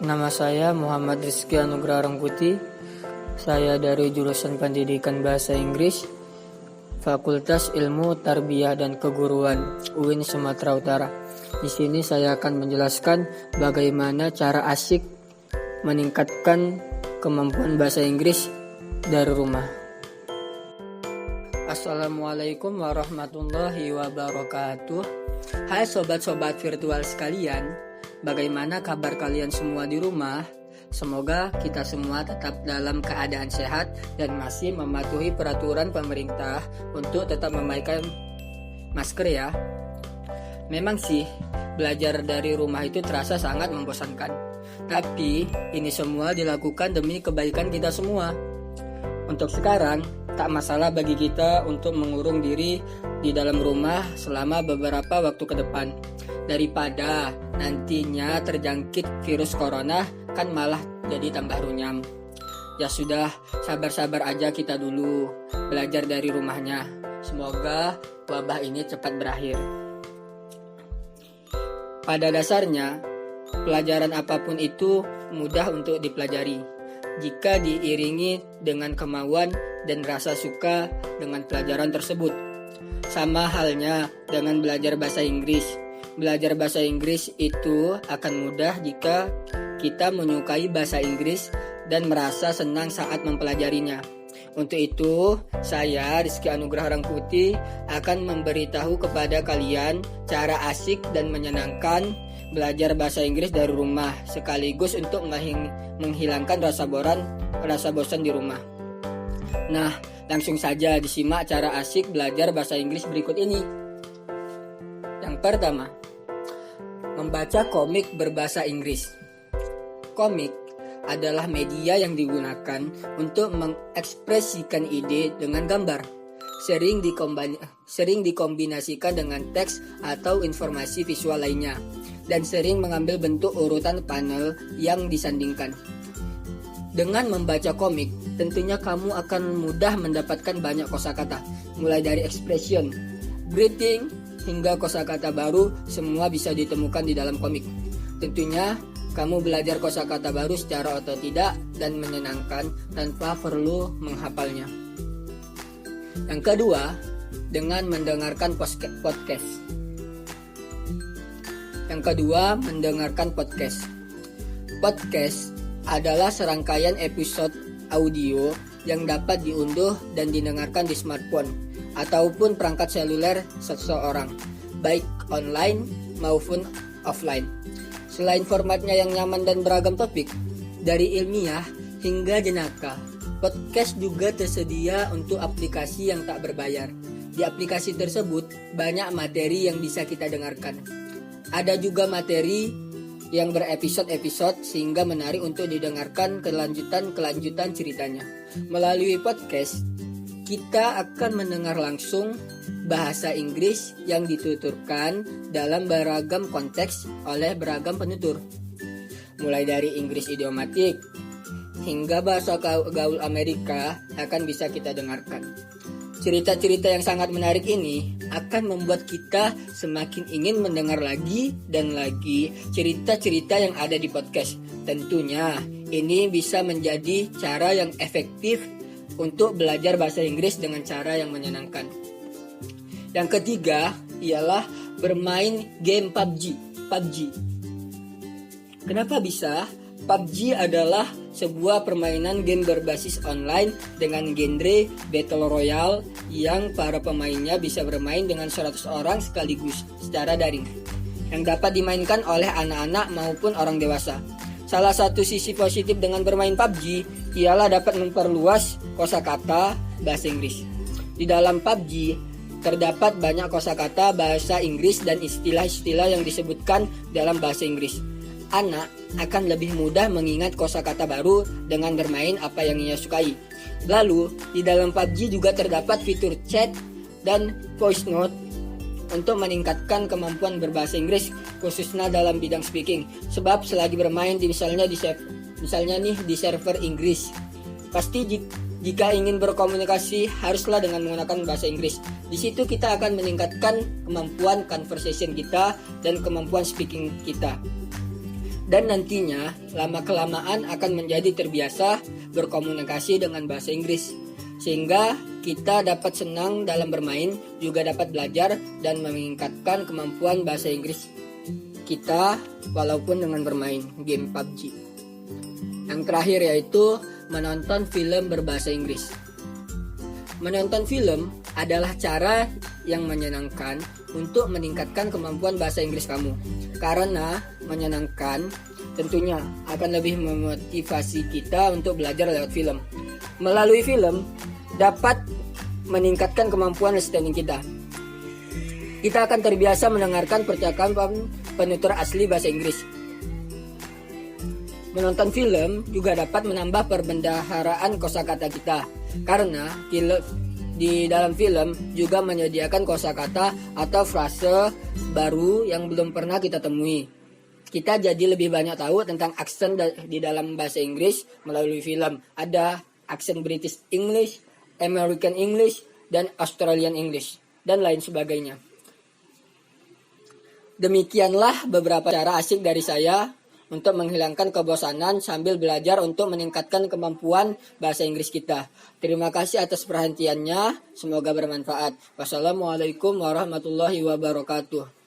Nama saya Muhammad Rizky Anugrah Rangkuti. Saya dari jurusan Pendidikan Bahasa Inggris, Fakultas Ilmu Tarbiyah dan Keguruan, UIN Sumatera Utara. Di sini saya akan menjelaskan bagaimana cara asyik meningkatkan kemampuan bahasa Inggris dari rumah. Assalamualaikum warahmatullahi wabarakatuh. Hai sobat-sobat virtual sekalian, bagaimana kabar kalian semua di rumah? Semoga kita semua tetap dalam keadaan sehat dan masih mematuhi peraturan pemerintah untuk tetap memakai masker ya. Memang sih, belajar dari rumah itu terasa sangat membosankan. Tapi ini semua dilakukan demi kebaikan kita semua. Untuk sekarang, tak masalah bagi kita untuk mengurung diri di dalam rumah selama beberapa waktu ke depan. Daripada nantinya terjangkit virus corona, kan malah jadi tambah runyam. Ya sudah, sabar-sabar aja kita dulu belajar dari rumahnya. Semoga wabah ini cepat berakhir. Pada dasarnya, pelajaran apapun itu mudah untuk dipelajari jika diiringi dengan kemauan dan rasa suka dengan pelajaran tersebut. Sama halnya dengan belajar bahasa Inggris. Belajar bahasa Inggris itu akan mudah jika kita menyukai bahasa Inggris dan merasa senang saat mempelajarinya. Untuk itu, saya Rizky Anugrah Rangkuti akan memberitahu kepada kalian cara asyik dan menyenangkan belajar bahasa Inggris dari rumah, sekaligus untuk menghilangkan rasa bosan di rumah. Nah, langsung saja disimak cara asyik belajar bahasa Inggris berikut ini. Yang pertama, membaca komik berbahasa Inggris. Komik adalah media yang digunakan untuk mengekspresikan ide dengan gambar. Sering dikombinasikan dengan teks atau informasi visual lainnya, dan sering mengambil bentuk urutan panel yang disandingkan. Dengan membaca komik, tentunya kamu akan mudah mendapatkan banyak kosakata, mulai dari expression, greeting, hingga kosakata baru, semua bisa ditemukan di dalam komik. Tentunya kamu belajar kosakata baru secara otodidak dan menyenangkan tanpa perlu menghafalnya. Yang kedua, dengan mendengarkan podcast. Yang kedua, mendengarkan podcast. Podcast adalah serangkaian episode audio yang dapat diunduh dan didengarkan di smartphone ataupun perangkat seluler seseorang, baik online maupun offline. Selain formatnya yang nyaman dan beragam topik, dari ilmiah hingga jenaka, podcast juga tersedia untuk aplikasi yang tak berbayar. Di aplikasi tersebut banyak materi yang bisa kita dengarkan. Ada juga materi yang berepisode-episode sehingga menarik untuk didengarkan kelanjutan ceritanya. Melalui podcast, kita akan mendengar langsung bahasa Inggris yang dituturkan dalam beragam konteks oleh beragam penutur. Mulai dari Inggris idiomatik hingga bahasa gaul Amerika akan bisa kita dengarkan. Cerita-cerita yang sangat menarik ini akan membuat kita semakin ingin mendengar lagi dan lagi cerita-cerita yang ada di podcast. Tentunya ini bisa menjadi cara yang efektif untuk belajar bahasa Inggris dengan cara yang menyenangkan. Yang ketiga ialah bermain game PUBG. Kenapa bisa? PUBG adalah sebuah permainan game berbasis online dengan genre Battle Royale yang para pemainnya bisa bermain dengan 100 orang sekaligus secara daring, yang dapat dimainkan oleh anak-anak maupun orang dewasa. Salah satu sisi positif dengan bermain PUBG ialah dapat memperluas kosakata bahasa Inggris. Di dalam PUBG terdapat banyak kosakata bahasa Inggris dan istilah-istilah yang disebutkan dalam bahasa Inggris. Anak akan lebih mudah mengingat kosakata baru dengan bermain apa yang ia sukai. Lalu, di dalam PUBG juga terdapat fitur chat dan voice note untuk meningkatkan kemampuan berbahasa Inggris, khususnya dalam bidang speaking. Sebab selagi bermain di server Inggris, pasti jika ingin berkomunikasi haruslah dengan menggunakan bahasa Inggris. Di situ kita akan meningkatkan kemampuan conversation kita dan kemampuan speaking kita. dan nantinya lama-kelamaan akan menjadi terbiasa berkomunikasi dengan bahasa Inggris. Sehingga kita dapat senang dalam bermain, juga dapat belajar dan meningkatkan kemampuan bahasa Inggris kita walaupun dengan bermain game PUBG. Yang terakhir yaitu menonton film berbahasa Inggris. Menonton film adalah cara yang menyenangkan untuk meningkatkan kemampuan bahasa Inggris kamu. Karena menyenangkan tentunya akan lebih memotivasi kita untuk belajar lewat film. Melalui film dapat meningkatkan kemampuan listening kita. Kita akan terbiasa mendengarkan percakapan penutur asli bahasa Inggris. Menonton film juga dapat menambah perbendaharaan kosakata kita. Karena di dalam film juga menyediakan kosakata atau frase baru yang belum pernah kita temui. Kita jadi lebih banyak tahu tentang aksen di dalam bahasa Inggris melalui film. Ada aksen British English, American English, dan Australian English, dan lain sebagainya. Demikianlah beberapa cara asik dari saya untuk menghilangkan kebosanan sambil belajar untuk meningkatkan kemampuan bahasa Inggris kita. Terima kasih atas perhatiannya, semoga bermanfaat. Wassalamualaikum warahmatullahi wabarakatuh.